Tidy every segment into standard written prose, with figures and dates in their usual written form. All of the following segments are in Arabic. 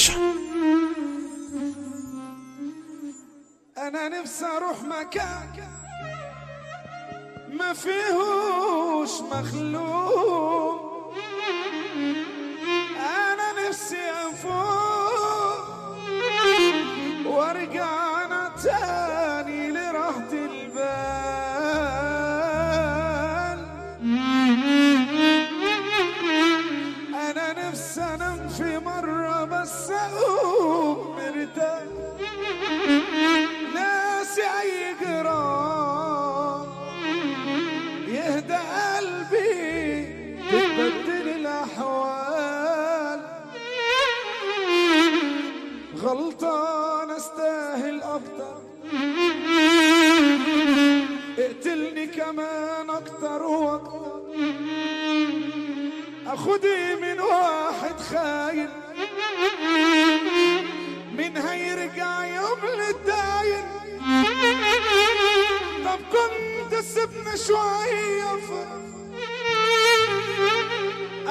باشا. انا نفسي اروح مكان ما فيهوش مخلوق، انا نفسي افوق وارجع انا تاني لراحة البال. انا نفسي انام في مرة بس اقوم مرتاح، ناسي اي جراح، يهدى قلبي تتبدل الاحوال. غلطان استاهل اكتر، اقتلني كمان اكتر واكتر، اخدي من واحد خاين، مين هيرجع يوم للداين؟ طب كنت سيبنا شوية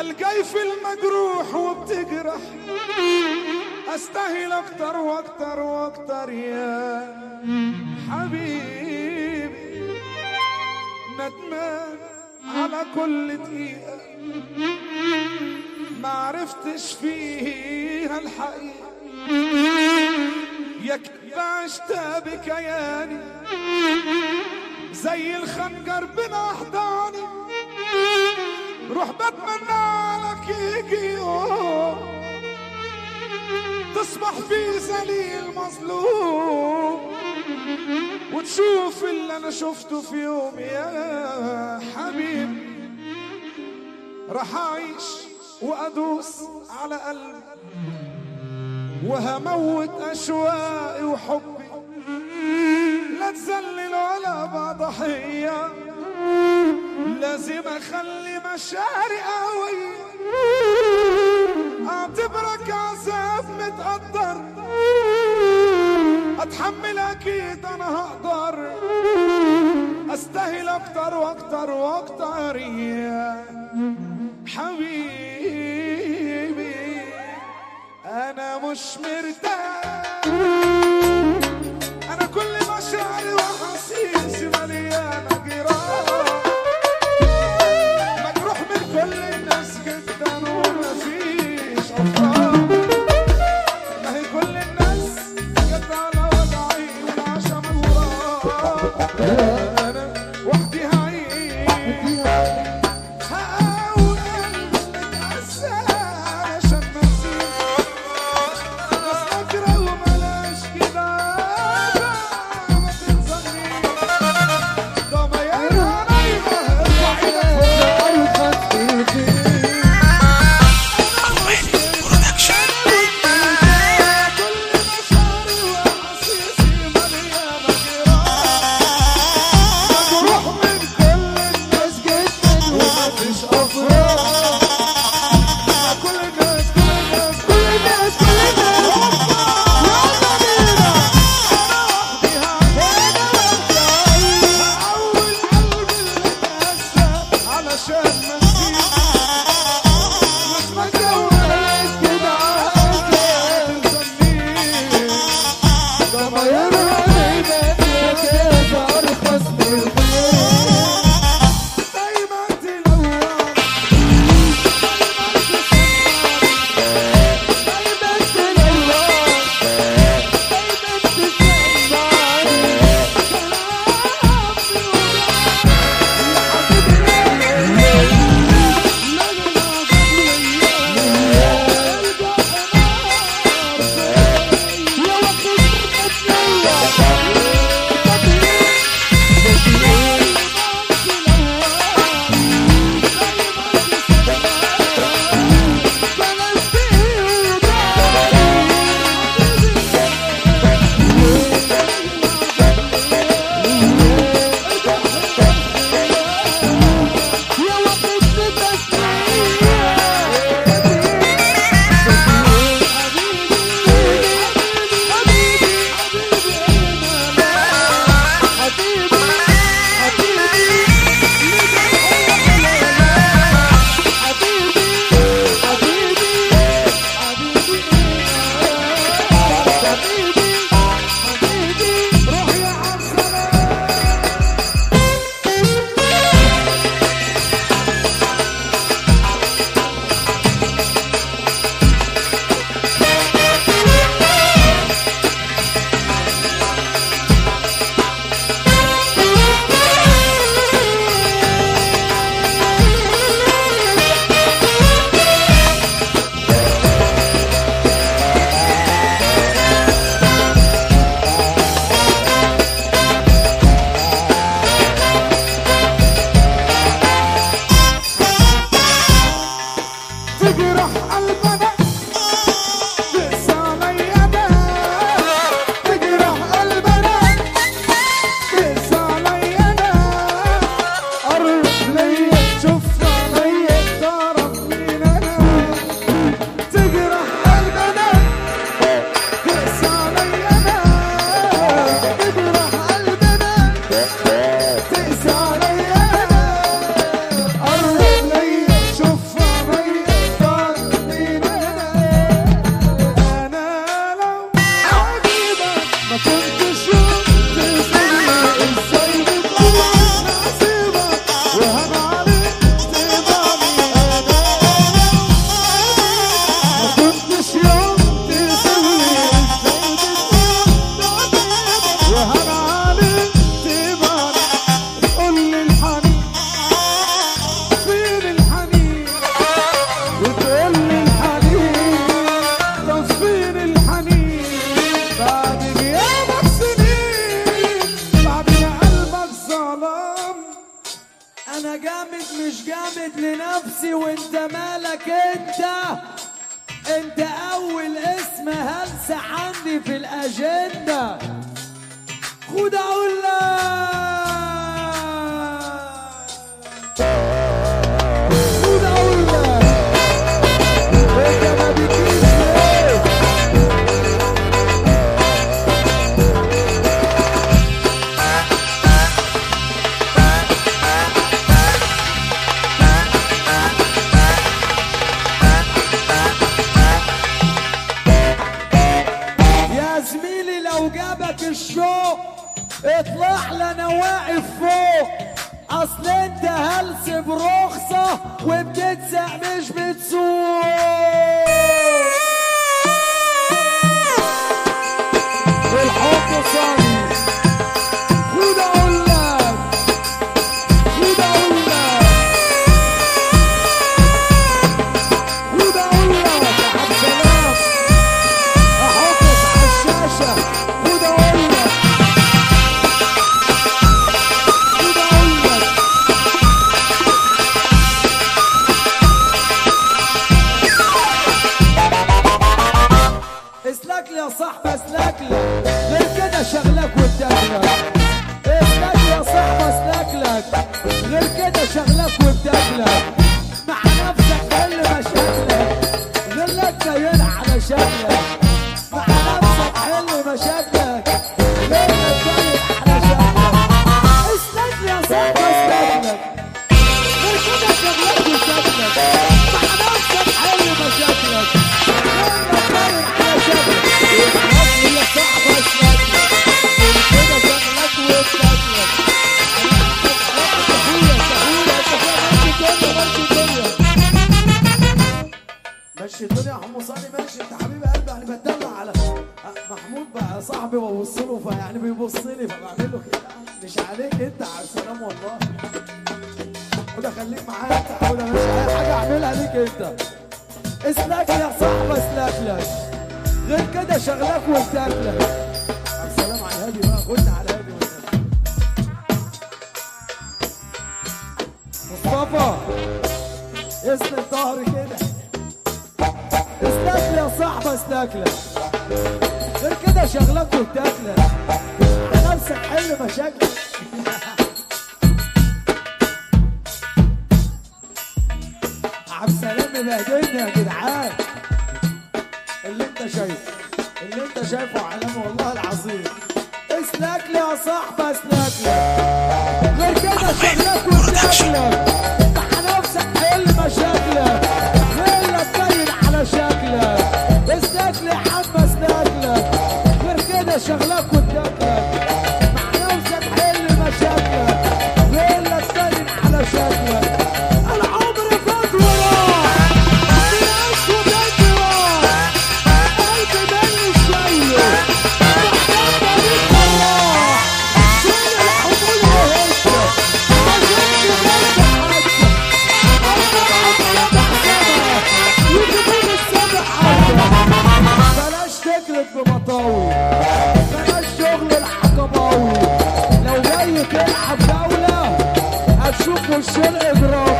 الجاي في المجروح وبتجرح، استاهل اكتر واكتر واكتر يا حبيبي. ندمان على كل دقيقة ما عرفتش فيها الحقيقة، يا كدب عشت بكياني زي الخنجر بين احضاني. روح بتمنى لك يجي يوم تصبح في ذليل مظلوم، وتشوف اللي انا شفته في يوم يا حبيبي. راح اعيش وادوس على قلبي وهموت اشواقي وحبي، لا تذلل ولا بعض ضحية، لازم اخلي مشاعري قوية، اعتبرك عذاب متقدر، اتحمل اكيد انا هقدر، استاهل اكتر واكتر واكتر يا حبيبي. انا مش مرتاح، انا كل مشاعري واحاسيسي مليانه جراح، مجروح من كل الناس جدا ومفيش افراح. ما هي كل الناس جت على وضعي والعشم وراح، انا وحدي هعيش هقاوم قلبي متأثر عشان نسيت، بس فاكرة تجرح قلبنا تقسى علي انا تجرح قلبنا تقسى علي انا قرب ليا شوف عليا تعرف مين انا تجرح قلبنا تقسى علي انا تجرح قلبنا تقسى علي انا قرب ليا شوف عليا تعرف مين انا لو عجيبك ما كنتش يوم تسألني ازاي بتقول نصيبك وهب عليك تبعني انا ما كنتش يوم تسألني ازاي بتقول نصيبك وهب عليك تبعني تقولي الحنين فين الحنين وتقولي الحنين طب فين الحنين بعد غيابك سنين بعد ما قلبك ظلام انا جامد مش جامد لنفسي وانت مالك انت اول اسم هلسة عندي في الاجندة خد اقول لك خد اقول لك انت ما بتجيش ليه يا زميلي لو جابك الشوق اطلع لنا واقف فوق اصل انت هلس برخصة وبتتسق مش بتسوق الحب صاري خد اقول لك خد اقول لك خد اقول لك يا عبد السلام احطك على الشاشة خد اقول لك خد اقول لك اسلك لي يا صاحبي اسلك لي غير كده شغلك وبتاكلك اسلك لي يا صاحبي اسلك لك غير كده شغلك وبتاكلك مع نفسك حل مشاكلك غير لك جايين على شكلك مع نفسك حل مشاكلك غير لك جايين على شكلك اسلك لي يا صاحبي اسلك لك غير كده شغلك وبتاكلك مع نفسك حل مشاكلك غير لك جايين على شكلك اسلك لي يا صاحبي اسلك لك غير كده شغلك وبتاكلك ماشي الدنيا يا حمو صالي ماشي انت حبيب قلبي يعني بتدلع على محمود بقى صاحبي ببص له فيعني بيبص لي فبعمل له كده مش عليك انت على السلام والله خد خليك معايا انت حاول ماشي اي حاجه اعملها ليك انت اسلك يا صاحبي اسلك لك غير كده شغلك وبتاكلك على السلام على الهادي بقى خدنا على الهادي مصطفى اسند ظهري كده اسلك لي يا صاحبي اسلك لك غير كده شغلك وبتاكلك على نفسك حل مشاكلك عبد السلام مبهدلني يا جدعان اللي انت شايفه علامه والله العظيم اسلك لي يا صاحبي اسلك لك غير كده شغلك وبتاكلك مع نفسك حل مشاكلك غير لك باين على شكلك اسلك لي يا حب اسلك لك غير كده شغلك وبتاكلك مع نفسك حل مشاكلك غير لك باين على شكلك العمر فات وراح الناس وبيت راح قلبي مالي شويه بمطاوي بلاش شغل الحكماوي لو جاي تلعب جولة هتشوف الشرق اضراب